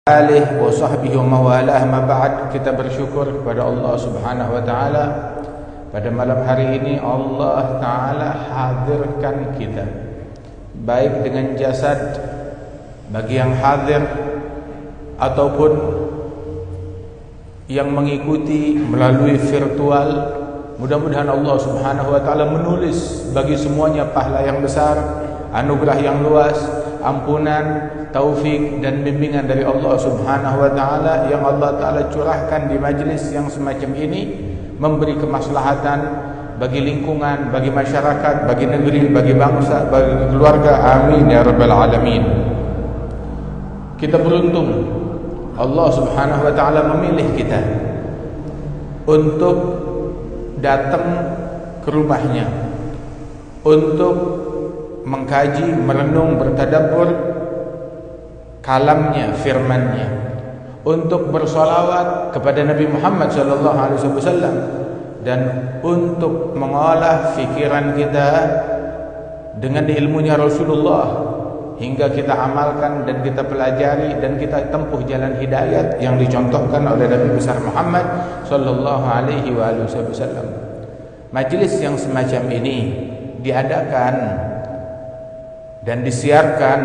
alihi wa sahbihi wa mawalah, ma ba'd. Kita bersyukur kepada Allah Subhanahu wa taala. Pada malam hari ini Allah taala hadirkan kita, baik dengan jasad bagi yang hadir ataupun yang mengikuti melalui virtual. Mudah-mudahan Allah Subhanahu wa taala menulis bagi semuanya pahala yang besar, anugerah yang luas, ampunan, taufik dan bimbingan dari Allah Subhanahu wa taala yang Allah taala curahkan di majlis yang semacam ini, memberi kemaslahatan bagi lingkungan, bagi masyarakat, bagi negeri, bagi bangsa, bagi keluarga. Amin ya rabbal alamin. Kita beruntung Allah Subhanahu wa taala memilih kita untuk datang ke rumahnya, untuk mengkaji, merenung, bertadabbur kalamnya, firmannya, untuk bersolawat kepada Nabi Muhammad SAW, dan untuk mengolah fikiran kita dengan ilmunya Rasulullah hingga kita amalkan dan kita pelajari dan kita tempuh jalan hidayat yang dicontohkan oleh Nabi besar Muhammad SAW. Majlis yang semacam ini diadakan dan disiarkan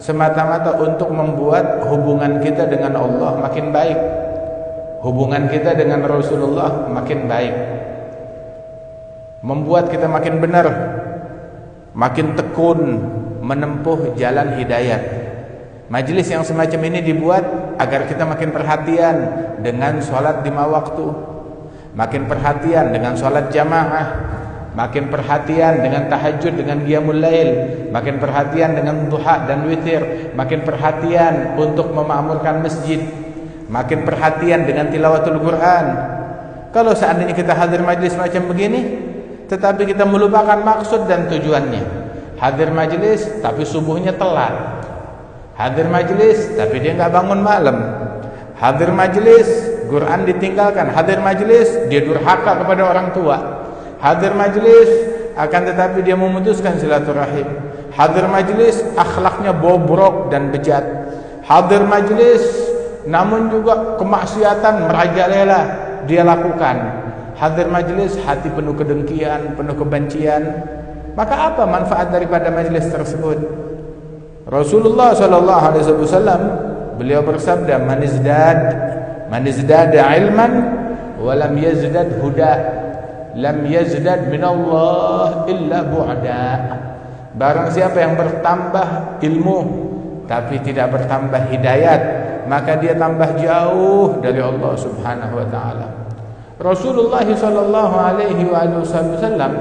semata-mata untuk membuat hubungan kita dengan Allah makin baik, hubungan kita dengan Rasulullah makin baik, membuat kita makin benar, makin tekun menempuh jalan hidayat. Majlis yang semacam ini dibuat agar kita makin perhatian dengan sholat 5 waktu, makin perhatian dengan sholat jamaah, makin perhatian dengan tahajud, dengan qiyamul lail, makin perhatian dengan duha dan witir, makin perhatian untuk memakmurkan masjid, makin perhatian dengan tilawatul Quran. Kalau seandainya kita hadir majlis macam begini tetapi kita melupakan maksud dan tujuannya, hadir majlis tapi subuhnya telat, hadir majlis tapi dia nggak bangun malam, hadir majlis Quran ditinggalkan, hadir majlis dia durhaka kepada orang tua, hadir majlis akan tetapi dia memutuskan silaturahim, hadir majlis akhlaknya bobrok dan bejat, hadir majlis namun juga kemaksiatan merajalela dia lakukan, hadir majlis hati penuh kedengkian, penuh kebencian. Maka apa manfaat daripada majlis tersebut? Rasulullah SAW beliau bersabda, man izdada ilman wa lam yazdad huda lam yazdad minallah illa bu'da. Barang siapa yang bertambah ilmu tapi tidak bertambah hidayat, maka dia tambah jauh dari Allah Subhanahu wa taala. Rasulullah SAW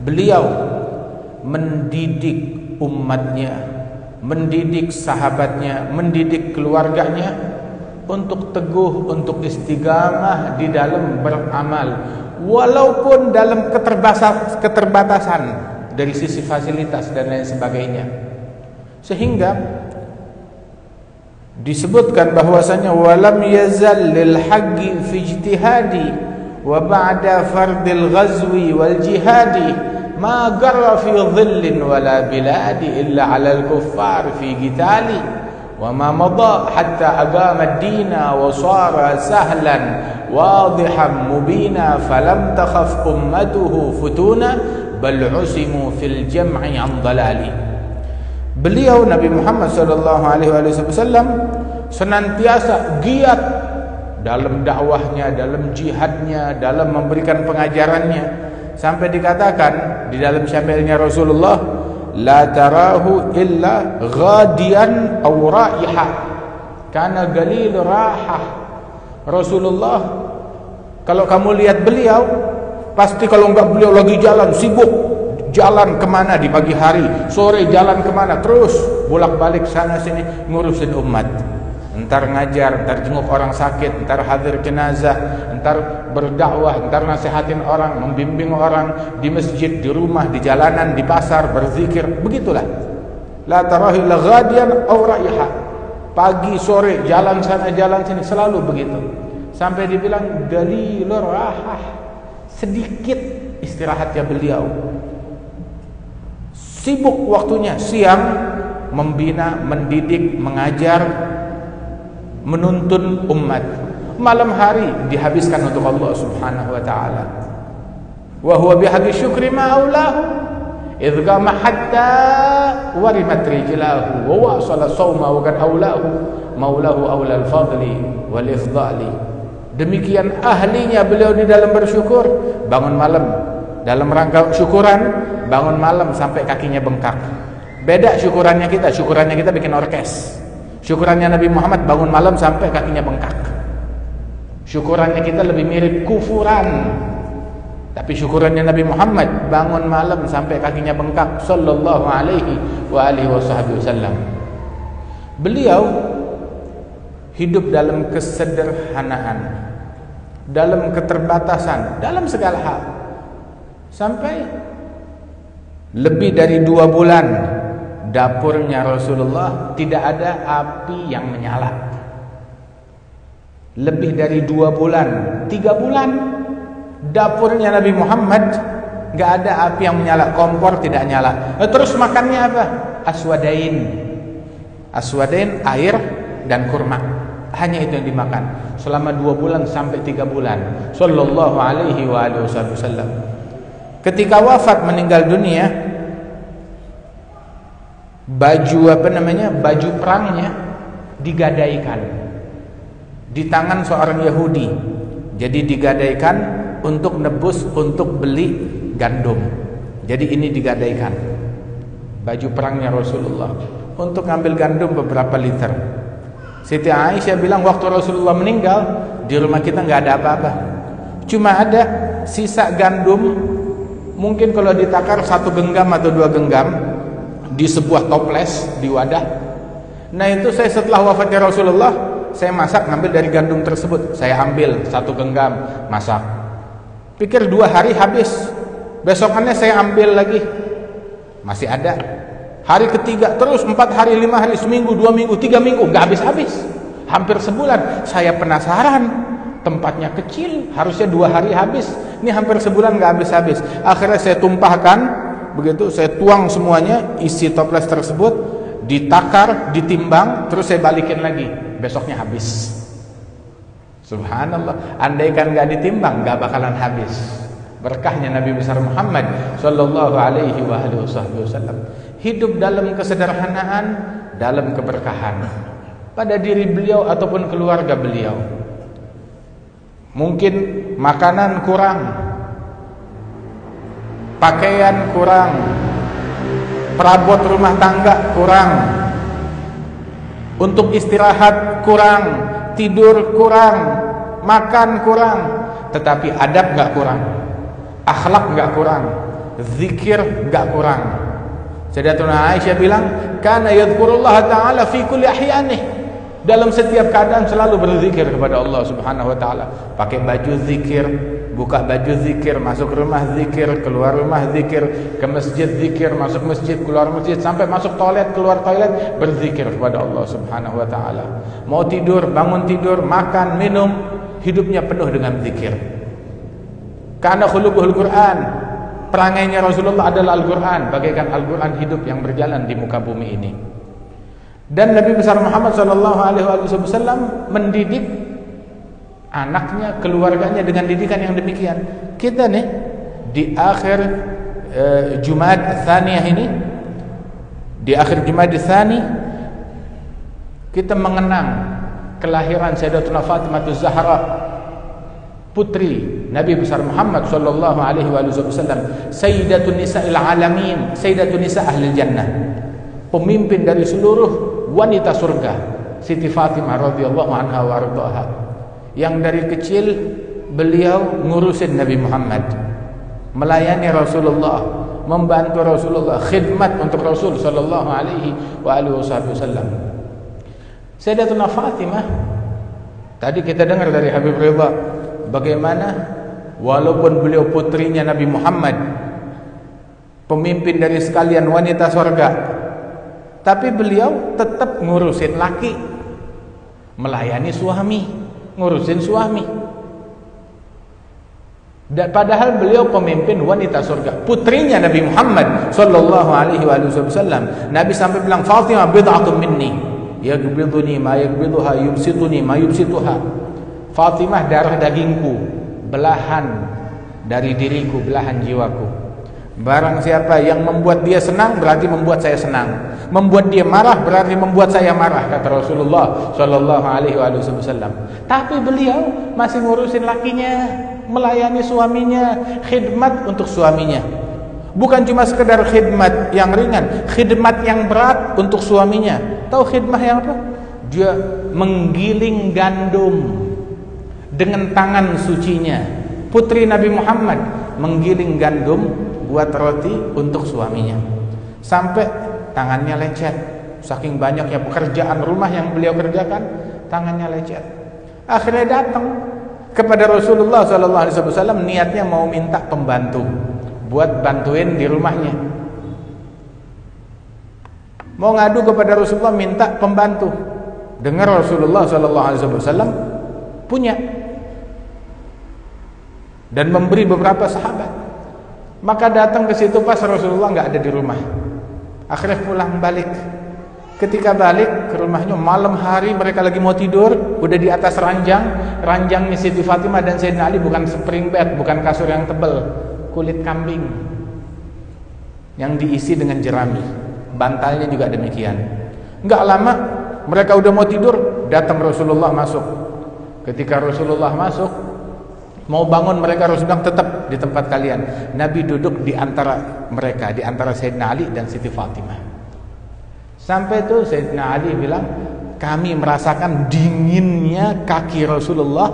beliau mendidik umatnya, mendidik sahabatnya, mendidik keluarganya untuk teguh, untuk istiqamah di dalam beramal, walaupun dalam keterbatasan dari sisi fasilitas dan lain sebagainya. Sehingga disebutkan bahwasanya walam yazal lil haqqi fi ijtihadi wa ba'da fardil ghazwi wal jihadi ma garra fi dhillin wala biladi illa 'alal kuffar fi qitali wa ma madha hatta aqama ad-dina wa sara sahlan wadihan mubina falam takhaf ummatuhu futuna bal usimu fil jam'i an dhalali. Beliau Nabi Muhammad SAW senantiasa giat dalam dakwahnya, dalam jihadnya, dalam memberikan pengajarannya, sampai dikatakan di dalam syamilnya Rasulullah, la tarahu illa ghadian aw raiha kana galil rahah. Rasulullah, kalau kamu lihat beliau, pasti kalau enggak beliau lagi jalan, sibuk jalan kemana di pagi hari, sore jalan kemana, terus bolak-balik sana sini ngurusin umat. Entar ngajar, entar jenguk orang sakit, entar hadir jenazah, entar berdakwah, entar nasihatin orang, membimbing orang di masjid, di rumah, di jalanan, di pasar, berzikir. Begitulah. La tarahi la ghadiyan aw raiha. Pagi sore jalan sana jalan sini, selalu begitu. Sampai dibilang dalilur rahah, sedikit istirahatnya beliau. Sibuk waktunya, siang membina, mendidik, mengajar, menuntun umat. Malam hari dihabiskan untuk Allah Subhanahu wa taala. Wa huwa bihaqqi syukri ma aulahu idh qama hatta warimat rijlahu wa wasala sawma wa qad aulahu maulahu aula al-fadli wal ifdali. Demikian ahlinya beliau di dalam bersyukur, bangun malam dalam rangka syukuran, bangun malam sampai kakinya bengkak. Beda syukurannya kita bikin orkes. Syukurannya Nabi Muhammad bangun malam sampai kakinya bengkak. Syukurannya kita lebih mirip kufuran. Tapi syukurannya Nabi Muhammad bangun malam sampai kakinya bengkak sallallahu alaihi wa alihi wasallam. Beliau hidup dalam kesederhanaan, dalam keterbatasan, dalam segala hal. Sampai lebih dari 2 bulan dapurnya Rasulullah tidak ada api yang menyala. Lebih dari 2 bulan, 3 bulan dapurnya Nabi Muhammad nggak ada api yang menyala, kompor tidak nyala. Terus makannya apa? Aswadain. Aswadain, air dan kurma. Hanya itu yang dimakan selama 2 bulan sampai 3 bulan. Sallallahu alaihi wa alihi wasallam. Ketika wafat meninggal dunia, baju perangnya digadaikan di tangan seorang Yahudi. Jadi digadaikan untuk nebus, untuk beli gandum. Jadi ini digadaikan baju perangnya Rasulullah untuk ngambil gandum beberapa liter. Siti Aisyah bilang waktu Rasulullah meninggal di rumah kita nggak ada apa-apa, cuma ada sisa gandum, mungkin kalau ditakar 1 genggam atau 2 genggam di sebuah toples di wadah. Nah itu saya setelah wafatnya Rasulullah, saya masak ngambil dari gandum tersebut, saya ambil 1 genggam masak. Pikir 2 hari habis, besokannya saya ambil lagi, masih ada. Hari ketiga terus 4 hari, 5 hari, seminggu, 2 minggu, 3 minggu, nggak habis-habis. Hampir sebulan. Saya penasaran, tempatnya kecil, harusnya 2 hari habis, ini hampir sebulan nggak habis-habis. Akhirnya saya tumpahkan, begitu saya tuang semuanya isi toples tersebut, ditakar, ditimbang, terus saya balikin lagi, besoknya habis. Subhanallah, andaikan nggak ditimbang nggak bakalan habis. Berkahnya Nabi besar Muhammad sallallahu alaihi wa alihi wasallam. Hidup dalam kesederhanaan, dalam keberkahan pada diri beliau ataupun keluarga beliau. Mungkin makanan kurang, pakaian kurang, perabot rumah tangga kurang, untuk istirahat kurang, tidur kurang, makan kurang, tetapi adab nggak kurang, akhlak nggak kurang, zikir nggak kurang. Sayyidatuna Aisyah bilang, kana yadhkurullah ta'ala fi kulli ahyanih. Dalam setiap keadaan selalu berzikir kepada Allah Subhanahu wa taala. Pakai baju zikir, buka baju zikir, masuk rumah zikir, keluar rumah zikir, ke masjid zikir, masuk masjid, keluar masjid, sampai masuk toilet, keluar toilet, berzikir kepada Allah Subhanahu wa taala. Mau tidur, bangun tidur, makan, minum, hidupnya penuh dengan zikir. Karena khuluquhul Quran, perangainya Rasulullah adalah Al-Quran, bagaikan Al-Quran hidup yang berjalan di muka bumi ini. Dan Nabi besar Muhammad SAW mendidik anaknya, keluarganya dengan didikan yang demikian. Kita nih di akhir Jumad Tsaniyah ini, di akhir Jumad Tsani, kita mengenang kelahiran Sayyidatuna Fatimah Az-Zahra, putri Nabi besar Muhammad sallallahu alaihi wasallam, sayyidatun nisa'il alamin, sayyidatun nisa' ahlil jannah, pemimpin dari seluruh wanita surga, Siti Fatimah radhiyallahu anha wa ardhaha, yang dari kecil beliau ngurusin Nabi Muhammad, melayani Rasulullah, membantu Rasulullah, khidmat untuk Rasul sallallahu alaihi wasallam. Sayyidatuna Fatimah, tadi kita dengar dari Habib Ridha bagaimana walaupun beliau putrinya Nabi Muhammad, pemimpin dari sekalian wanita surga, tapi beliau tetap ngurusin laki, melayani suami, ngurusin suami. Dan padahal beliau pemimpin wanita surga, putrinya Nabi Muhammad sallallahu alaihi wasallam. Nabi sampai bilang, Fatimah bid'atun minni, yaghbiduni ma yaghbiduha, yubsituni ma yubsituha. Fatimah darah dagingku, belahan dari diriku, belahan jiwaku. Barang siapa yang membuat dia senang berarti membuat saya senang, membuat dia marah berarti membuat saya marah, kata Rasulullah Shallallahu Alaihi Wasallam. Tapi beliau masih ngurusin lakinya, melayani suaminya, khidmat untuk suaminya. Bukan cuma sekedar khidmat yang ringan, khidmat yang berat untuk suaminya. Tahu khidmat yang apa? Dia menggiling gandum dengan tangan sucinya. Putri Nabi Muhammad menggiling gandum buat roti untuk suaminya, sampai tangannya lecet. Saking banyaknya pekerjaan rumah yang beliau kerjakan, tangannya lecet. Akhirnya datang kepada Rasulullah SAW, niatnya mau minta pembantu buat bantuin di rumahnya. Mau ngadu kepada Rasulullah minta pembantu. Dengar Rasulullah SAW punya dan memberi beberapa sahabat. Maka datang ke situ pas Rasulullah nggak ada di rumah. Akhirnya pulang balik. Ketika balik ke rumahnya malam hari, mereka lagi mau tidur, udah di atas ranjang. Ranjangnya Siti Fatimah dan Sayyidina Ali bukan spring bed, bukan kasur yang tebal, kulit kambing yang diisi dengan jerami. Bantalnya juga demikian. Nggak lama mereka udah mau tidur, datang Rasulullah masuk. Ketika Rasulullah masuk, mau bangun mereka, harus bilang tetap di tempat kalian. Nabi duduk di antara mereka, di antara Sayyidina Ali dan Siti Fatimah. Sampai itu Sayyidina Ali bilang, kami merasakan dinginnya kaki Rasulullah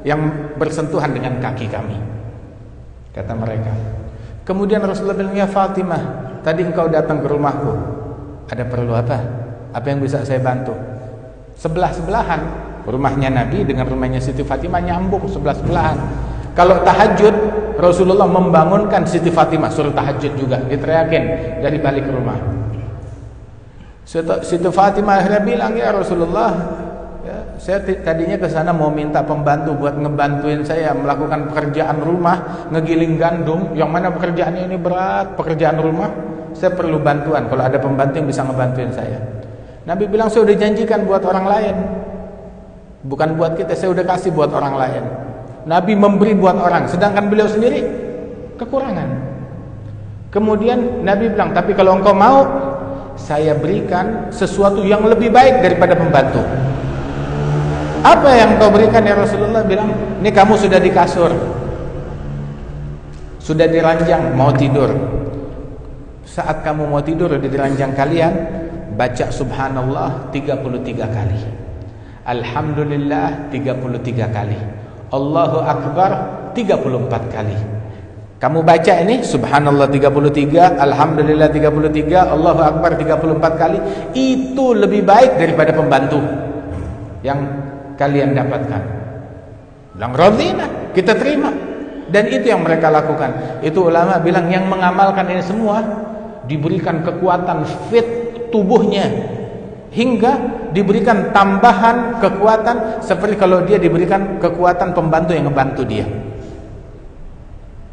yang bersentuhan dengan kaki kami, kata mereka. Kemudian Rasulullah bilang, ya Fatimah, tadi engkau datang ke rumahku, ada perlu apa? Apa yang bisa saya bantu? Sebelah-sebelahan rumahnya Nabi dengan rumahnya Siti Fatimah, nyambung sebelah-sebelahan. Kalau tahajud, Rasulullah membangunkan Siti Fatimah suruh tahajud juga, diteriakin dari balik rumah. Siti Fatimah akhirnya bilang, ya Rasulullah, ya, saya tadinya ke sana mau minta pembantu buat ngebantuin saya melakukan pekerjaan rumah, ngegiling gandum, yang mana pekerjaannya ini berat, pekerjaan rumah. Saya perlu bantuan, kalau ada pembantu yang bisa ngebantuin saya. Nabi bilang, saya udah janjikan buat orang lain, bukan buat kita, saya udah kasih buat orang lain. Nabi memberi buat orang, sedangkan beliau sendiri kekurangan. Kemudian Nabi bilang, tapi kalau engkau mau, saya berikan sesuatu yang lebih baik daripada pembantu. Apa yang kau berikan ya Rasulullah? Bilang, ini kamu sudah di kasur, sudah di ranjang, mau tidur. Saat kamu mau tidur di ranjang kalian, baca subhanallah 33 kali, alhamdulillah 33 kali, Allahu Akbar 34 kali. Kamu baca ini subhanallah 33, alhamdulillah 33, Allahu Akbar 34 kali. Itu lebih baik daripada pembantu yang kalian dapatkan. Bilang radhina, kita terima. Dan itu yang mereka lakukan. Itu ulama bilang yang mengamalkan ini semua diberikan kekuatan fit tubuhnya, hingga diberikan tambahan kekuatan seperti kalau dia diberikan kekuatan pembantu yang ngebantu dia.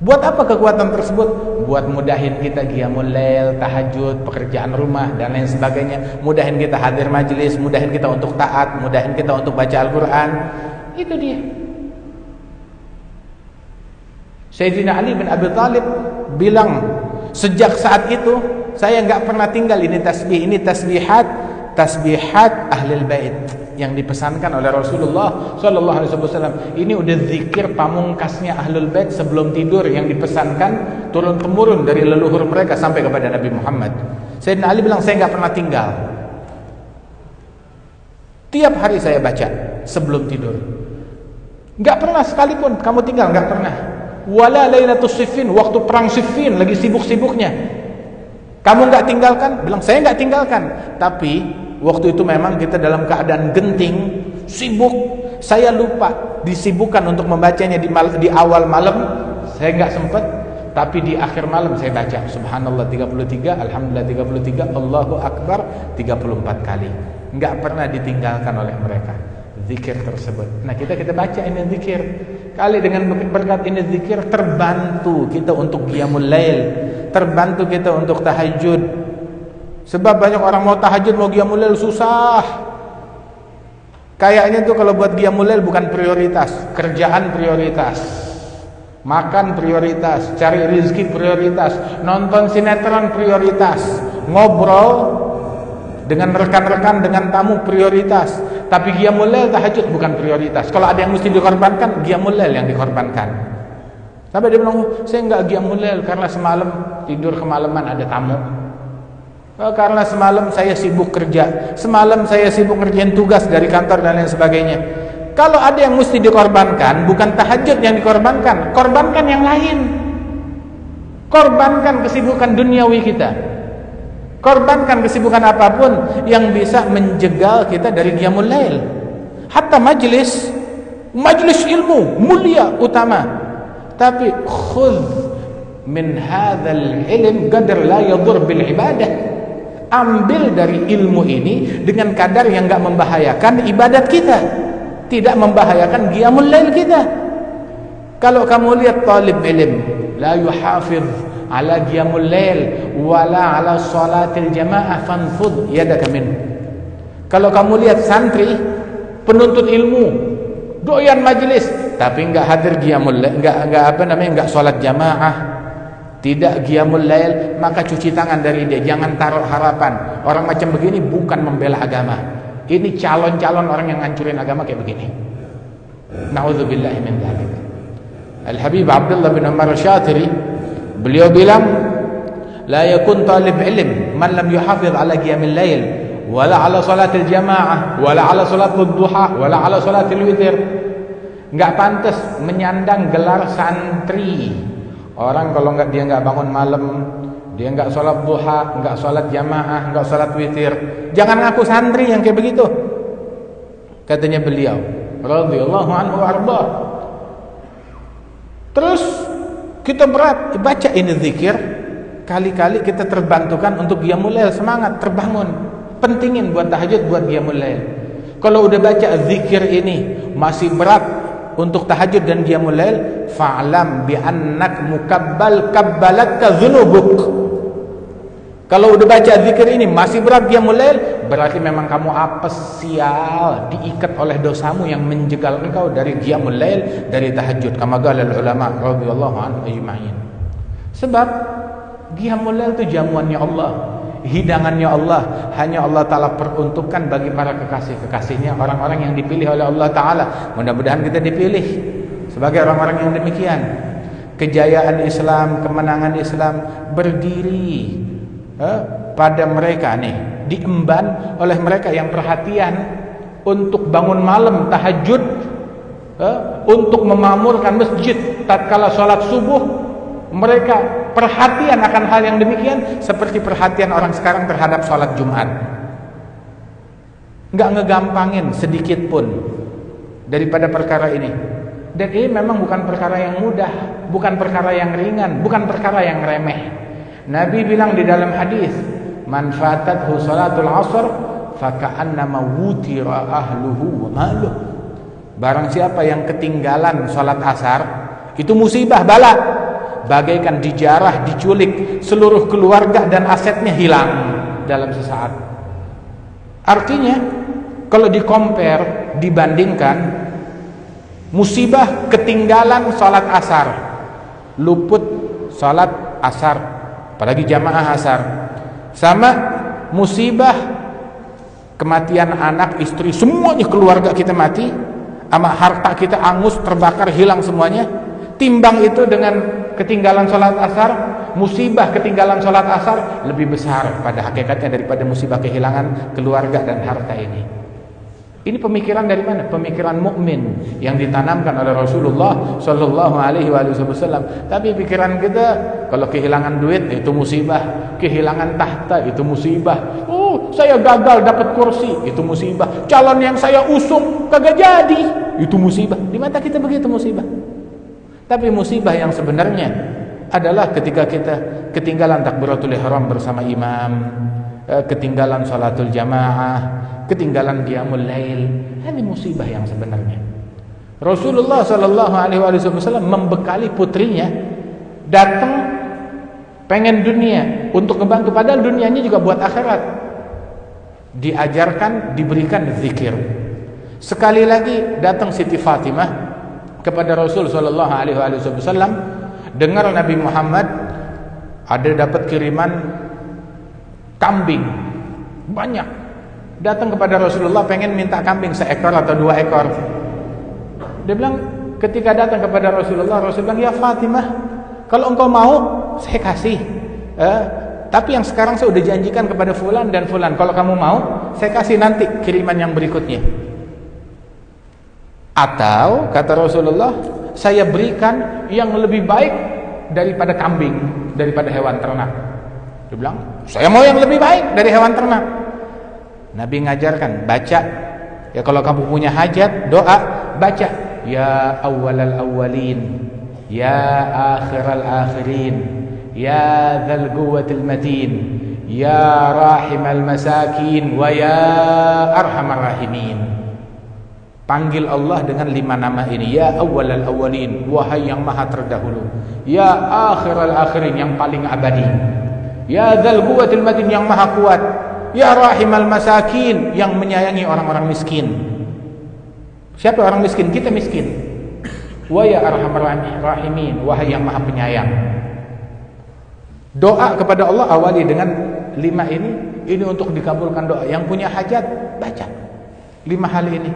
Buat apa kekuatan tersebut? Buat mudahin kita qiyamul lail, tahajud, pekerjaan rumah dan lain sebagainya. Mudahin kita hadir majelis, mudahin kita untuk taat, mudahin kita untuk baca Al-Quran. Itu dia. Sayyidina Ali bin Abi Thalib bilang, sejak saat itu saya nggak pernah tinggal ini tasbih, ini tasbihat ahlul bait yang dipesankan oleh Rasulullah Sallallahu Alaihi Wasallam. Ini udah zikir pamungkasnya ahlul bait sebelum tidur yang dipesankan turun temurun dari leluhur mereka sampai kepada Nabi Muhammad. Sayyidina Ali bilang, saya nggak pernah tinggal, tiap hari saya baca sebelum tidur. Nggak pernah sekalipun kamu tinggal, nggak pernah. Wala lailatus siffin, waktu perang Siffin lagi sibuk-sibuknya, kamu nggak tinggalkan? Bilang, saya nggak tinggalkan, tapi waktu itu memang kita dalam keadaan genting, sibuk. Saya lupa disibukkan untuk membacanya di awal malam, saya nggak sempat. Tapi di akhir malam saya baca subhanallah 33, alhamdulillah 33, Allahu Akbar 34 kali. Nggak pernah ditinggalkan oleh mereka zikir tersebut. Nah, kita baca ini zikir. Kali dengan berkat ini zikir, terbantu kita untuk qiyamul lail, terbantu kita untuk tahajud. Sebab banyak orang mau tahajud, mau qiyamul lail susah. Kayaknya tuh kalau buat qiyamul lail bukan prioritas, kerjaan prioritas, makan prioritas, cari rezeki prioritas, nonton sinetron prioritas, ngobrol dengan rekan-rekan, dengan tamu prioritas. Tapi qiyamul lail, tahajud bukan prioritas. Kalau ada yang mesti dikorbankan, qiyamul lail yang dikorbankan. Sampai dia bilang, saya enggak qiyamul lail karena semalam tidur kemalaman ada tamu. Karena semalam saya sibuk kerja, semalam saya sibuk ngerjain tugas dari kantor dan lain sebagainya. Kalau ada yang mesti dikorbankan, bukan tahajud yang dikorbankan, korbankan yang lain. Korbankan kesibukan duniawi kita, korbankan kesibukan apapun yang bisa menjegal kita dari qiyamul lail. Hatta majlis ilmu mulia utama, tapi khudh min hadzal ilm qadar la yadur bil ibadah. Ambil dari ilmu ini dengan kadar yang enggak membahayakan ibadat kita, tidak membahayakan qiyamul lail kita. Kalau kamu lihat talib ilm la yuhafiz ala qiyamul lail wala ala salatil jamaah fanfud yadaka min. Kalau kamu lihat santri penuntut ilmu doyan majelis tapi enggak hadir qiyamul lail, enggak salat jamaah, tidak qiyamul lail, maka cuci tangan dari dia. Jangan taruh harapan. Orang macam begini bukan membela agama. Ini calon-calon orang yang ngancurin agama kayak begini. Na'udzubillahi min dzalik. Al-Habib Abdullah bin Umar Syatiri, beliau bilang, la yakun talib ilm man lam yuhafiz ala qiyamil lail wala ala salatil jamaah wala ala salatul duha wala ala salatil witir. Enggak pantas menyandang gelar santri. Orang kalau dia enggak bangun malam, dia enggak sholat duha, enggak sholat jamaah, enggak sholat witir, jangan ngaku santri yang kayak begitu. Katanya beliau radhiyallahu anhu arba. Terus kita berat baca ini zikir, kali-kali kita terbantukan untuk qiyamul lail, semangat terbangun, pentingin buat tahajud, buat qiyamul lail. Kalau udah baca zikir ini masih berat untuk tahajud dan qiyamul lail, fa'lam bi annak mukabbal kabbalatka dzunubuk. Kalau udah baca zikir ini masih berat qiyamul lail, berarti memang kamu apes, sial, diikat oleh dosamu yang menjegal engkau dari qiyamul lail, dari tahajud. Kama qala ulama radhiyallahu anhum ajma'in. Sebab qiyamul lail itu jamuannya Allah, hidangannya Allah, hanya Allah Ta'ala peruntukkan bagi para kekasih-kekasihnya, orang-orang yang dipilih oleh Allah Ta'ala. Mudah-mudahan kita dipilih sebagai orang-orang yang demikian. Kejayaan Islam, kemenangan Islam berdiri pada mereka nih, diemban oleh mereka yang perhatian untuk bangun malam tahajud, untuk memamurkan masjid tatkala sholat subuh. Mereka perhatian akan hal yang demikian seperti perhatian orang sekarang terhadap sholat Jumat. Nggak ngegampangin sedikit pun daripada perkara ini. Dan ini memang bukan perkara yang mudah, bukan perkara yang ringan, bukan perkara yang remeh. Nabi bilang di dalam hadis, man fatathu salatul asr faka'annama wutira ahluhu wa maluh. Barang siapa yang ketinggalan sholat asar, itu musibah, bala, bagaikan dijarah, diculik, seluruh keluarga dan asetnya hilang dalam sesaat. Artinya kalau di-compare, dibandingkan, musibah ketinggalan sholat asar, luput sholat asar, apalagi jamaah asar, sama musibah kematian anak, istri, semuanya keluarga kita mati, sama harta kita angus, terbakar, hilang semuanya. Timbang itu dengan ketinggalan sholat asar, musibah ketinggalan sholat asar lebih besar pada hakikatnya daripada musibah kehilangan keluarga dan harta ini. Ini pemikiran dari mana? Pemikiran mukmin yang ditanamkan oleh Rasulullah Shallallahu Alaihi Wasallam. Tapi pikiran kita, kalau kehilangan duit itu musibah, kehilangan tahta itu musibah. Oh, saya gagal dapat kursi, itu musibah. Calon yang saya usung kagak jadi, itu musibah. Di mata kita begitu musibah. Tapi musibah yang sebenarnya adalah ketika kita ketinggalan takbiratul ihram bersama imam, ketinggalan salatul jamaah, ketinggalan qiyamul lail. Ini musibah yang sebenarnya. Rasulullah sallallahu alaihi wasallam membekali putrinya, datang pengen dunia, untuk membantu, padahal dunianya juga buat akhirat. Diajarkan, diberikan zikir. Sekali lagi datang Siti Fatimah kepada Rasul sallallahu alaihi wasallam, dengar Nabi Muhammad ada dapat kiriman kambing banyak, datang kepada Rasulullah pengen minta kambing seekor atau 2 ekor. Dia bilang, ketika datang kepada Rasulullah, Rasul bilang, ya Fatimah, kalau engkau mau saya kasih, tapi yang sekarang saya udah janjikan kepada fulan dan fulan, kalau kamu mau saya kasih nanti kiriman yang berikutnya. Atau kata Rasulullah, saya berikan yang lebih baik daripada kambing, daripada hewan ternak. Dia bilang, saya mau yang lebih baik dari hewan ternak. Nabi ngajarkan, baca ya, kalau kamu punya hajat, doa, baca ya awwalal awwalin, ya akhiral akhirin, ya dzal quwwatil matin, ya rahimal masakin, wa ya arhamar rahimin. Panggil Allah dengan 5 nama ini, ya awwalal awwalin, wahai yang maha terdahulu, ya akhiral akhirin, yang paling abadi, ya dzal quwwatil matin, yang maha kuat, ya rahimal masakin, yang menyayangi orang-orang miskin. Siapa orang miskin? Kita miskin. Wa ya arhamar rahimin, wahai yang maha penyayang. Doa kepada Allah awali dengan 5 ini untuk dikabulkan doa. Yang punya hajat, baca 5 hal ini.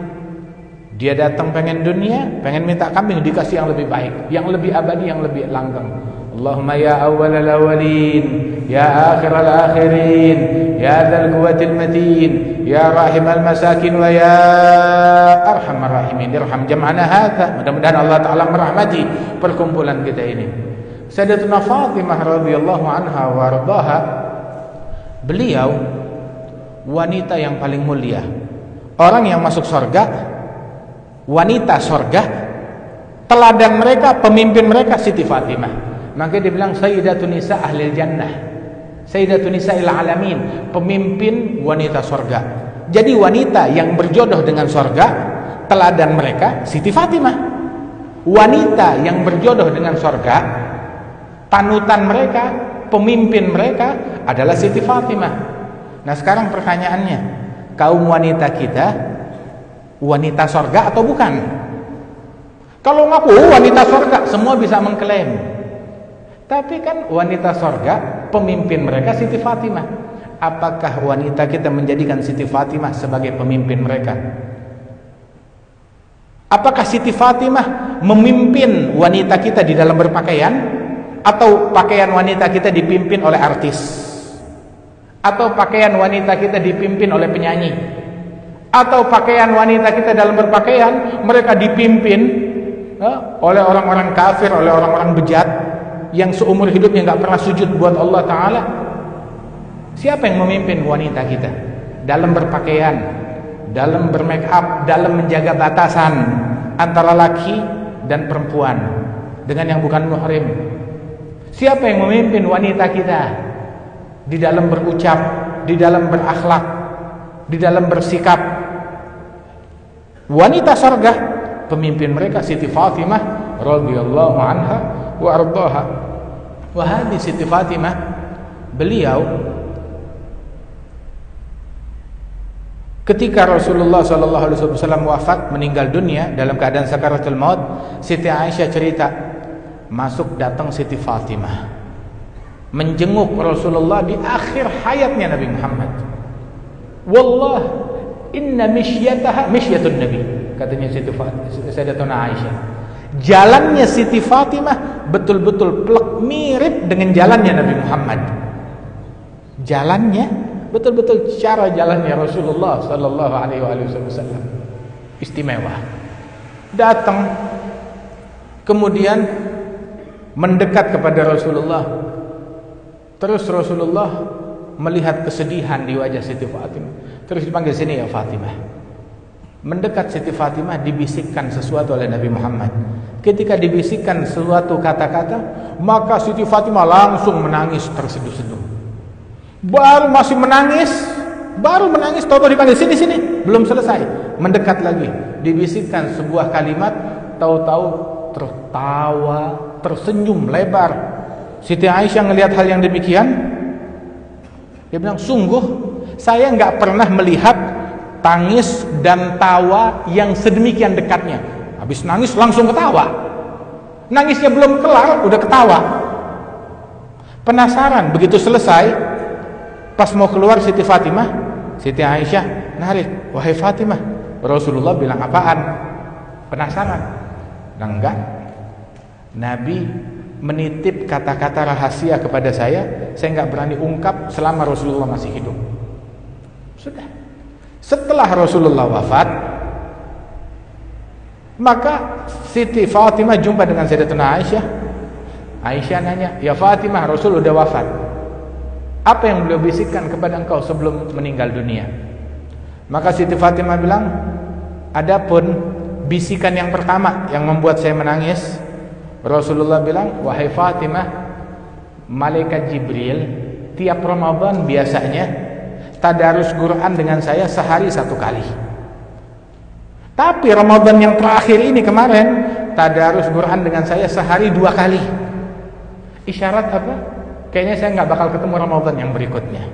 Dia datang pengen dunia, pengen minta kambing, dikasih yang lebih baik, yang lebih abadi, yang lebih langgeng. Allahumma ya awwalal awwalin, ya akhiral akhirin, ya dzal quwwatil matin, ya rahimal masakin, wa ya arhamar rahimin. Irham jam'ana hadza. Mudah-mudahan Allah taala merahmati perkumpulan kita ini. Sayyidatuna Fatimah radhiyallahu anha wa ardhaha, beliau wanita yang paling mulia, orang yang masuk surga, wanita surga. Teladan mereka, pemimpin mereka Siti Fatimah. Maka dia bilang Sayyidatun Nisa Ahlil Jannah, Sayyidatun Nisa'il Alamin, pemimpin wanita surga. Jadi wanita yang berjodoh dengan surga, teladan mereka Siti Fatimah. Wanita yang berjodoh dengan surga, panutan mereka, pemimpin mereka adalah Siti Fatimah. Nah sekarang pertanyaannya, kaum wanita kita wanita surga atau bukan? Kalau ngaku wanita surga, semua bisa mengklaim. Tapi kan wanita surga, pemimpin mereka Siti Fatimah. Apakah wanita kita menjadikan Siti Fatimah sebagai pemimpin mereka? Apakah Siti Fatimah memimpin wanita kita di dalam berpakaian? Atau pakaian wanita kita dipimpin oleh artis? Atau pakaian wanita kita dipimpin oleh penyanyi? Atau pakaian wanita kita dalam berpakaian mereka dipimpin oleh orang-orang kafir, oleh orang-orang bejat yang seumur hidupnya nggak pernah sujud buat Allah Ta'ala? Siapa yang memimpin wanita kita dalam berpakaian, dalam bermake up, dalam menjaga batasan antara laki dan perempuan dengan yang bukan muhrim? Siapa yang memimpin wanita kita di dalam berucap, di dalam berakhlak, di dalam bersikap? Wanita surga, pemimpin mereka Siti Fatimah radhiyallahu anha wa ardhaha. Wa hadhihi Siti Fatimah, beliau ketika Rasulullah sallallahu alaihi wasallam wafat, meninggal dunia dalam keadaan sakaratul maut, Siti Aisyah cerita, masuk datang Siti Fatimah menjenguk Rasulullah di akhir hayatnya Nabi Muhammad. Wallah inna mishyataha mishyatun Nabi, katanya Siti Sayyidatuna Aisyah. Jalannya Siti Fatimah betul-betul plek mirip dengan jalannya Nabi Muhammad. Jalannya betul-betul cara jalannya Rasulullah sallallahu alaihi wasallam. Istimewa. Datang kemudian mendekat kepada Rasulullah. Terus Rasulullah melihat kesedihan di wajah Siti Fatimah. Terus dipanggil, sini ya Fatimah. Mendekat Siti Fatimah, dibisikkan sesuatu oleh Nabi Muhammad. Ketika dibisikkan suatu kata-kata, maka Siti Fatimah langsung menangis terseduh-seduh. Baru menangis, tahu-tahu dipanggil, sini, belum selesai, mendekat lagi, dibisikkan sebuah kalimat, tahu-tahu tertawa, tersenyum lebar. Siti Aisyah melihat hal yang demikian, Dia bilang, sungguh saya nggak pernah melihat tangis dan tawa yang sedemikian dekatnya. Habis nangis langsung ketawa. Nangisnya belum kelar udah ketawa. Penasaran, begitu selesai, pas mau keluar Siti Fatimah, Siti Aisyah narik, wahai Fatimah, Rasulullah bilang apaan? Penasaran? Nah, enggak. Nabi menitip kata-kata rahasia kepada saya nggak berani ungkap selama Rasulullah masih hidup. Sudah. Setelah Rasulullah wafat, maka Siti Fatimah jumpa dengan Sayyidatuna Aisyah. Aisyah nanya, ya Fatimah, Rasul udah wafat. Apa yang beliau bisikkan kepada engkau sebelum meninggal dunia? Maka Siti Fatimah bilang, adapun bisikan yang pertama yang membuat saya menangis, Rasulullah bilang, wahai Fatimah, malaikat Jibril tiap Ramadan biasanya tadarus Quran dengan saya sehari 1 kali. Tapi Ramadan yang terakhir ini kemarin tadarus Quran dengan saya sehari 2 kali. Isyarat apa? Kayaknya saya nggak bakal ketemu Ramadan yang berikutnya.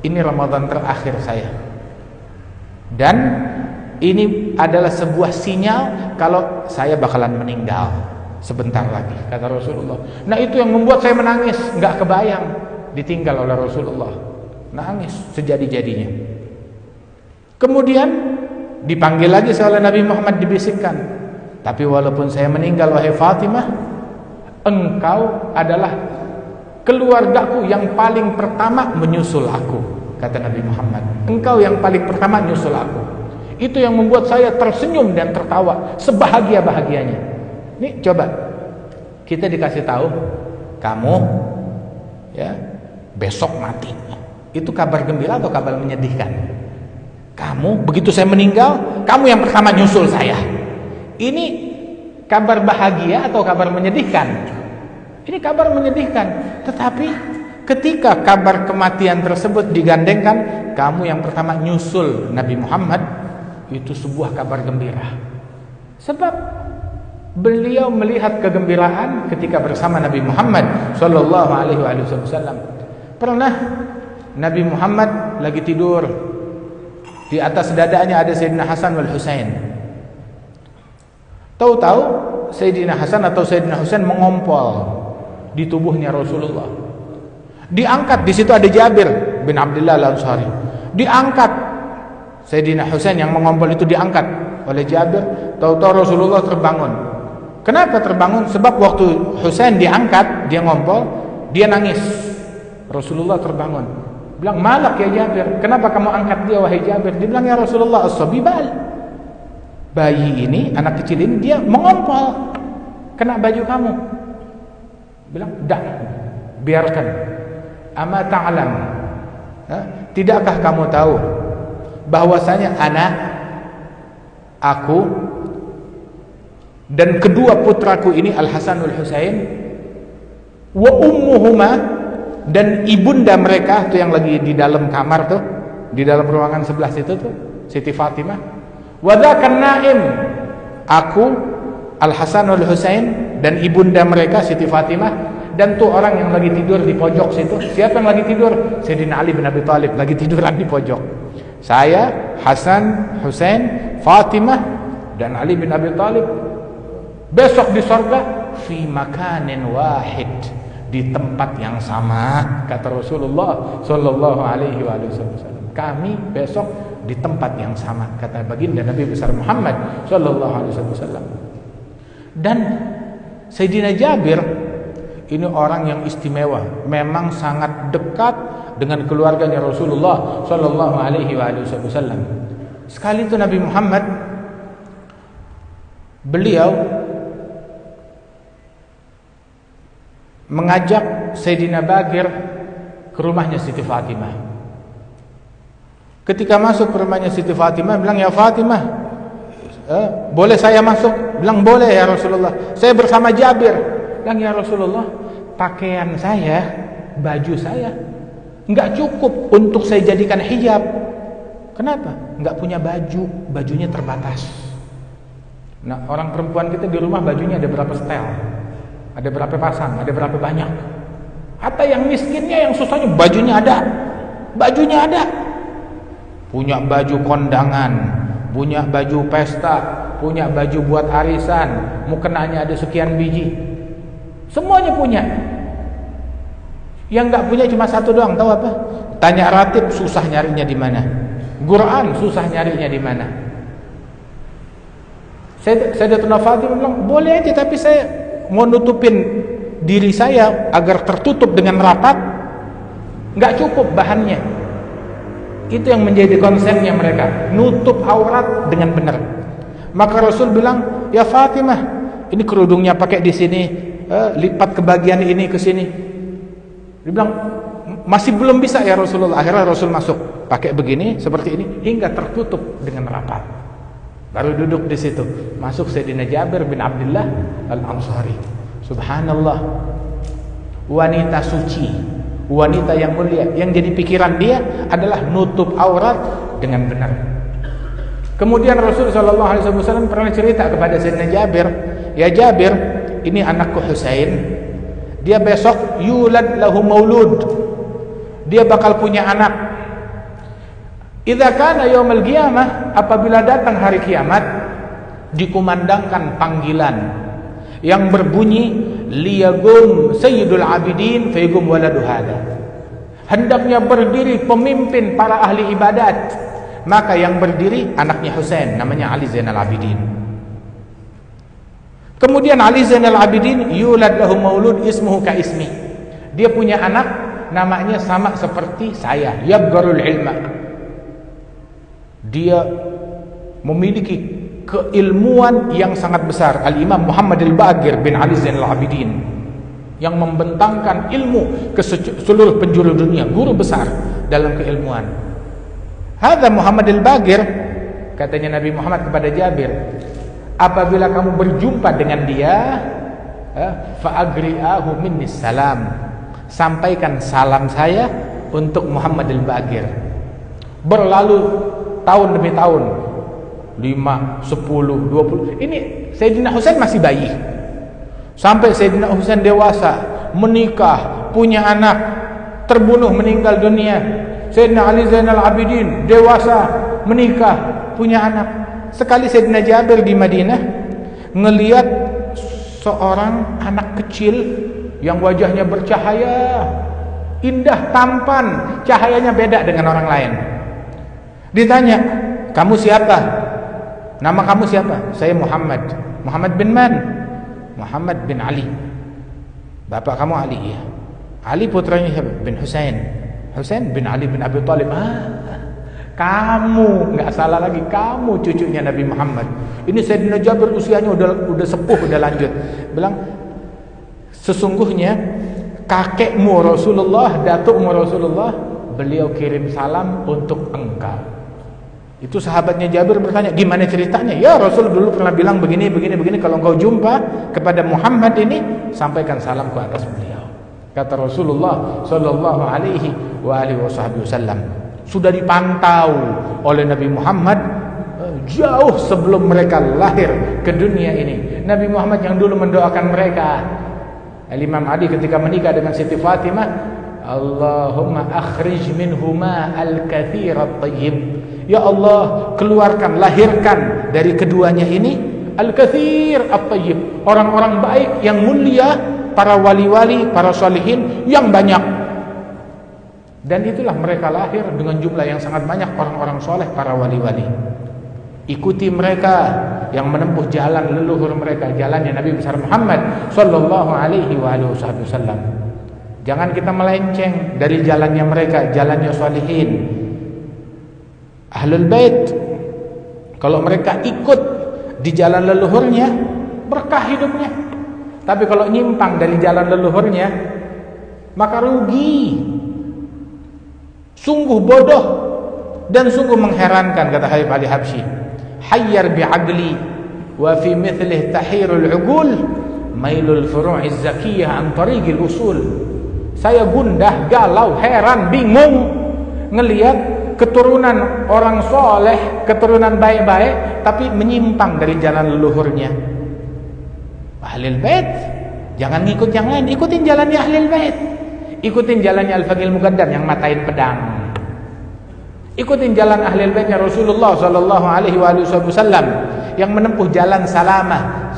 Ini Ramadan terakhir saya. Dan ini adalah sebuah sinyal kalau saya bakalan meninggal sebentar lagi, kata Rasulullah. Nah, itu yang membuat saya menangis, nggak kebayang ditinggal oleh Rasulullah. Nangis sejadi-jadinya. Kemudian dipanggil lagi oleh Nabi Muhammad, dibisikkan, tapi walaupun saya meninggal, wahai Fatimah, engkau adalah keluargaku yang paling pertama menyusul aku, kata Nabi Muhammad. Engkau yang paling pertama menyusul aku. Itu yang membuat saya tersenyum dan tertawa sebahagia-bahagianya. Nih coba kita dikasih tahu, kamu ya besok mati. Itu kabar gembira atau kabar menyedihkan? Kamu begitu saya meninggal, kamu yang pertama nyusul saya. Ini kabar bahagia atau kabar menyedihkan? Ini kabar menyedihkan. Tetapi ketika kabar kematian tersebut digandengkan, kamu yang pertama nyusul Nabi Muhammad, itu sebuah kabar gembira. Sebab beliau melihat kegembiraan ketika bersama Nabi Muhammad sallallahu alaihi wasallam. Pernah Nabi Muhammad lagi tidur, di atas dadanya ada Sayyidina Hasan wal Husain. Tahu-tahu Sayyidina Hasan atau Sayyidina Husain mengompol di tubuhnya Rasulullah. Diangkat, di situ ada Jabir bin Abdullah Al-Ansari. Diangkat Sayyidina Husain yang mengompol itu, diangkat oleh Jabir. Tahu-tahu Rasulullah terbangun. Kenapa terbangun? Sebab waktu Husain diangkat, dia ngompol, dia nangis. Rasulullah terbangun, bilang, malak ya Jabir, kenapa kamu angkat dia wahai Jabir? Dia bilang, ya Rasulullah, as-sabibal, bayi ini, anak kecil ini, dia mengompol kena baju kamu. Bilang, dah, biarkan. Ama ta'lam, tidakkah kamu tahu bahwasanya aku dan kedua putraku ini, Al-Hasan wal Husain, wa ummuhuma, dan ibunda mereka tuh yang lagi di dalam kamar tuh, di dalam ruangan sebelah situ tuh, Siti Fatimah, wa dzakan naim, aku Al-Hasan wal Husain dan ibunda mereka Siti Fatimah, dan tuh orang yang lagi tidur di pojok situ. Siapa yang lagi tidur? Sayyidina Ali bin Abi Thalib lagi tiduran di pojok. Saya, Hasan, Husain, Fatimah dan Ali bin Abi Thalib besok di surga fi makanin wahid, di tempat yang sama, kata Rasulullah sallallahu alaihi wasallam. Kami besok di tempat yang sama, kata baginda Nabi besar Muhammad sallallahu alaihi wasallam. Dan Sayyidina Jabir ini orang yang istimewa, memang sangat dekat dengan keluarganya Rasulullah sallallahu alaihi wasallam. Sekali itu Nabi Muhammad, beliau mengajak Sayyidina Bagir ke rumahnya Siti Fatimah. Ketika masuk ke rumahnya Siti Fatimah, bilang, ya Fatimah, boleh saya masuk? Bilang, boleh ya Rasulullah, saya bersama Jabir. Bilang, ya Rasulullah, pakaian saya, baju saya enggak cukup untuk saya jadikan hijab. Kenapa? Enggak punya baju, bajunya terbatas. Nah, orang perempuan kita di rumah bajunya ada berapa setel, ada berapa pasang, ada berapa banyak. Hatta yang miskinnya, yang susahnya, bajunya ada. bajunya ada. Punya baju kondangan, punya baju pesta, punya baju buat arisan, mukenanya ada sekian biji. Semuanya punya. Yang nggak punya cuma satu doang, tahu apa? Tanya ratib, susah nyarinya di mana. Quran susah nyarinya di mana. Sayyidatuna Fatimah bilang, boleh aja, tapi saya mau nutupin diri saya agar tertutup dengan rapat, nggak cukup bahannya. Itu yang menjadi konsepnya mereka, nutup aurat dengan benar. Maka Rasul bilang, ya Fatimah, ini kerudungnya pakai di sini, lipat ke bagian ini ke sini. Dia bilang, masih belum bisa ya Rasulullah. Akhirnya Rasul masuk, pakai begini, seperti ini, hingga tertutup dengan rapat. Baru duduk di situ. Masuk Sayyidina Jabir bin Abdullah Al-Ansari. Subhanallah, wanita suci, wanita yang mulia, yang jadi pikiran dia adalah nutup aurat dengan benar. Kemudian Rasulullah SAW pernah cerita kepada Sayyidina Jabir, ya Jabir, ini anakku Husain, dia besok yulad lahu maulud, dia bakal punya anak. Idza kana yaumul qiyamah, apabila datang hari kiamat, dikumandangkan panggilan yang berbunyi liyagum sayyidul abidin fayagum waladu hada. Hendaknya berdiri pemimpin para ahli ibadat, maka yang berdiri anaknya Husain, namanya Ali Zainal Abidin. Kemudian Ali Zainal Abidin yulad lahu maulud ismuhu ka ismi, dia punya anak namanya sama seperti saya, yabgarul ilma, dia memiliki keilmuan yang sangat besar. Al-Imam Muhammad Al-Baqir bin Ali Zainal Abidin, yang membentangkan ilmu ke seluruh penjuru dunia, guru besar dalam keilmuan. Hadza Muhammad Al-Baqir, katanya Nabi Muhammad kepada Jabir, apabila kamu berjumpa dengan dia, fa'agri'ahu minni salam, sampaikan salam saya untuk Muhammad Al-Baqir. Berlalu tahun demi tahun, 5, 10, 20. Ini Sayyidina Husain masih bayi, sampai Sayyidina Husain dewasa, menikah, punya anak, terbunuh, meninggal dunia. Sayyidina Ali Zainal Abidin dewasa, menikah, punya anak. Sekali Sayyidina Jabir di Madinah ngelihat seorang anak kecil yang wajahnya bercahaya, indah, tampan, cahayanya beda dengan orang lain. Ditanya, kamu siapa? Nama kamu siapa? Saya Muhammad. Muhammad bin man? Muhammad bin Ali. Bapak kamu Ali? Ya. Ali putranya siapa? Bin Husain. Husain bin Ali bin Abi Thalib. Kamu, nggak salah lagi, kamu cucunya Nabi Muhammad. Ini Sayyidina Jabir usianya udah sepuh, udah lanjut. Bilang, sesungguhnya kakekmu Rasulullah, datukmu Rasulullah, beliau kirim salam untuk engkau. Itu sahabatnya Jabir bertanya, gimana ceritanya? Ya Rasul dulu pernah bilang begini. Kalau engkau jumpa kepada Muhammad ini, sampaikan salam ke atas beliau. Kata Rasulullah Sallallahu Alaihi Wasallam, sudah dipantau oleh Nabi Muhammad jauh sebelum mereka lahir ke dunia ini. Nabi Muhammad yang dulu mendoakan mereka. Imam Ali ketika menikah dengan Siti Fatimah, Allahumma akhrij minhuma al-kathir at-tayyib. Ya Allah, keluarkan, lahirkan dari keduanya ini al-kathir at-tayyib, orang-orang baik yang mulia, para wali-wali, para salihin yang banyak. Dan itulah mereka lahir dengan jumlah yang sangat banyak, orang-orang soleh, para wali-wali. Ikuti mereka yang menempuh jalan leluhur mereka, jalannya Nabi besar Muhammad Sallallahu Alaihi Wasallam. Jangan kita melenceng dari jalannya mereka, jalannya salihin. Ahlul Bait, kalau mereka ikut di jalan leluhurnya, berkah hidupnya. Tapi kalau nyimpang dari jalan leluhurnya, maka rugi. Sungguh bodoh dan sungguh mengherankan, kata Habib Ali Habsyi. Hayyar bi'aqli wa fi mithlih tahirul uqul mailul furu'iz zakiyah an tariqil usul. Saya gundah, galau, heran, bingung ngelihat keturunan orang soleh, keturunan baik-baik, tapi menyimpang dari jalan leluhurnya. Ahlul Bait, jangan ngikut yang lain, ikutin jalannya Ahlul Bait. Ikutin jalannya Al-Faqih Al-Muqaddam yang matain pedang. Ikutin jalan ahli baitnya Rasulullah sallallahu alaihi wasallam yang menempuh jalan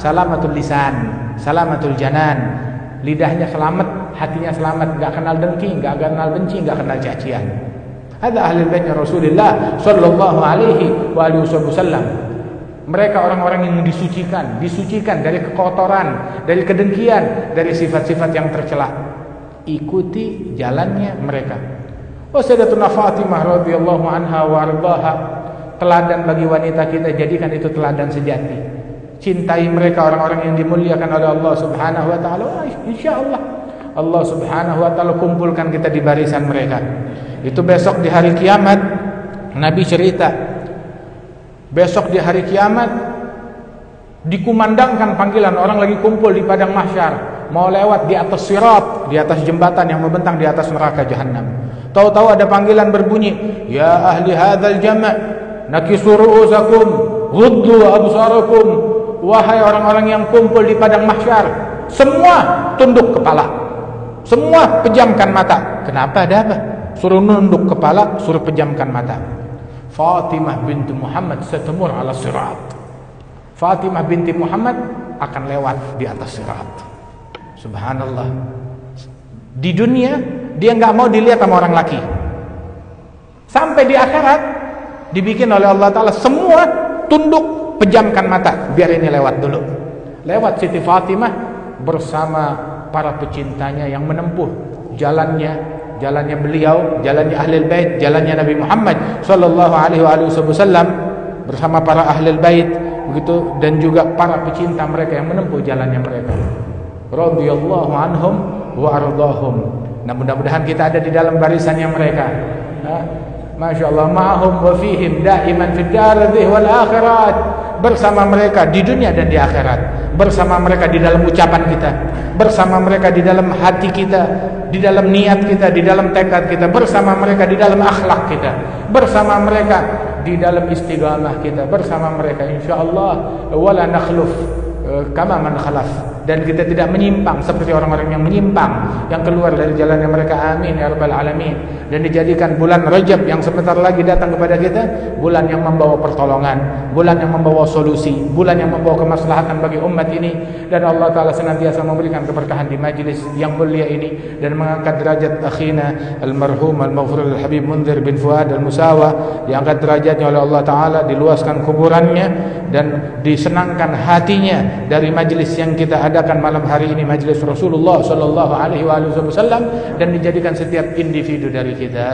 salamatul lisan, salamatul janan. Lidahnya selamat, hatinya selamat, enggak kenal dengki, enggak kenal benci, enggak kenal cacian. Ada ahli baitnya Rasulullah sallallahu alaihi wasallam. Mereka orang-orang yang disucikan dari kekotoran, dari kedengkian, dari sifat-sifat yang tercela. Ikuti jalannya mereka. Sayyidatuna Fatimah radhiyallahu anha wa ardhaha, teladan bagi wanita kita, jadikan itu teladan sejati. Cintai mereka, orang-orang yang dimuliakan oleh Allah Subhanahu wa taala. Insyaallah Allah Subhanahu wa taala kumpulkan kita di barisan mereka. Itu besok di hari kiamat. Nabi cerita, besok di hari kiamat dikumandangkan panggilan, orang lagi kumpul di padang mahsyar, mau lewat di atas sirat, di atas jembatan yang membentang di atas neraka jahanam. Tahu-tahu ada panggilan berbunyi, ya ahli hadzal jama' nakisu ru'usakum ghuddu absarakum. Wahai orang-orang yang kumpul di padang mahsyar, semua tunduk kepala, semua pejamkan mata. Kenapa, ada apa? Suruh nunduk kepala, suruh pejamkan mata. Fatimah binti Muhammad satamur ala sirat. Fatimah binti Muhammad akan lewat di atas sirat. Subhanallah. Di dunia dia nggak mau dilihat sama orang laki. Sampai di akhirat dibikin oleh Allah Ta'ala semua tunduk, pejamkan mata, biar ini lewat dulu. Lewat Siti Fatimah bersama para pecintanya yang menempuh jalannya beliau, jalannya Ahlul Bait, jalannya Nabi Muhammad sallallahu alaihi wasallam bersama para Ahlul Bait, begitu, dan juga para pecinta mereka yang menempuh jalannya mereka. Radhiyallahu anhum wa ardahum. Nah, mudah-mudahan kita ada di dalam barisannya mereka. Masya Allah, ma'hum wa fihim daiman fid darih wal akhirat. Bersama mereka di dunia dan di akhirat. Bersama mereka di dalam ucapan kita, bersama mereka di dalam hati kita, di dalam niat kita, di dalam tekad kita, bersama mereka di dalam akhlak kita, bersama mereka di dalam istiqamah kita, bersama mereka insyaallah wala nakhluf kama man khalaf. Dan kita tidak menyimpang seperti orang-orang yang menyimpang, yang keluar dari jalannya mereka. Amin ya rabbal alamin. Dan dijadikan bulan Rajab yang sebentar lagi datang kepada kita bulan yang membawa pertolongan, bulan yang membawa solusi, bulan yang membawa kemaslahatan bagi umat ini. Dan Allah Ta'ala senantiasa memberikan keberkahan di majlis yang mulia ini dan mengangkat derajat akhina almarhum al-maghfur al-habib Mundhir bin Fuad al-Musawa, diangkat derajatnya oleh Allah Ta'ala, diluaskan kuburannya dan disenangkan hatinya dari majlis yang kita adakan malam hari ini, majlis Rasulullah sallallahu alaihi wasallam, dan dijadikan setiap individu dari kita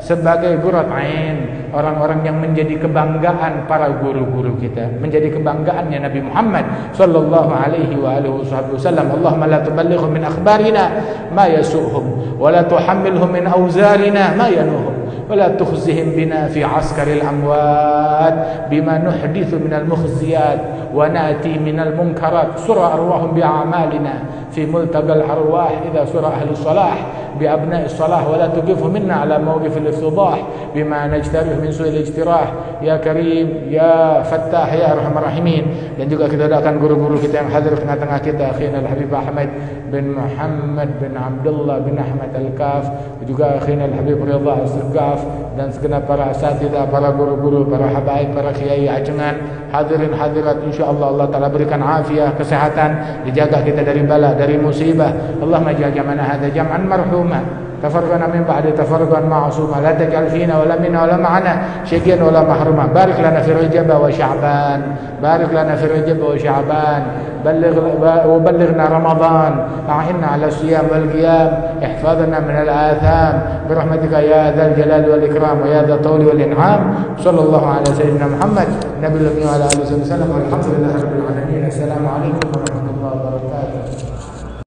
sebagai gurat ain, orang-orang yang menjadi kebanggaan para guru-guru kita, menjadi kebanggaannya Nabi Muhammad sallallahu alaihi wasallam. Allahumma la tuballighhum min akhbarina ma yasu'hum wa la tuhammilhum min awzarina ma yanuhum wa la tukhzihim bina fi askaril amwat bima nuhdithu min al-mukhziyat wa na'ti min al-munkarat. Surah arwahum bi'amalina fi multaqa al-arwah idha surah ahli salah bi'abna'i salah wa la tuqifhu minna ala mawqif al-iftidah bima najtarih min su'il ijtirah ya karim ya fattah ya arhamar rahimin. Dan juga kita doakan guru-guru kita yang hadir tengah-tengah kita, akhina al-habib Ahmad bin Muhammad bin Abdullah bin Ahmad al-Kaf, juga akhina al-habib Ridha al-Kaf, dan segenap para asatidzah, para guru-guru, para habaib, para kiai ajengan, hadirin hadirat, insyaallah Allah Ta'ala berikan afiah, kesehatan, dijaga kita dari bala, dari musibah. Allahumma ja'al jam'ana hadza jam'an marhuma tafarraqna min ba'di tafarruqan ma'suma la taj'al fina wala minna wala ma'ana syaqiyyan wala mahruma. Barik lana fi Rajab wa Sya'ban, barik lana fi Rajab wa Sya'ban, بلغنا رمضان، أعنا على الصيام والقيام، احفظنا من الآثام برحمتك يا ذا الجلال والإكرام ويا ذا الطول والإنعام. صلى الله على سيدنا محمد نبي الأمي وعلى آله وسلم والحمد لله رب العالمين. السلام عليكم ورحمة الله وبركاته.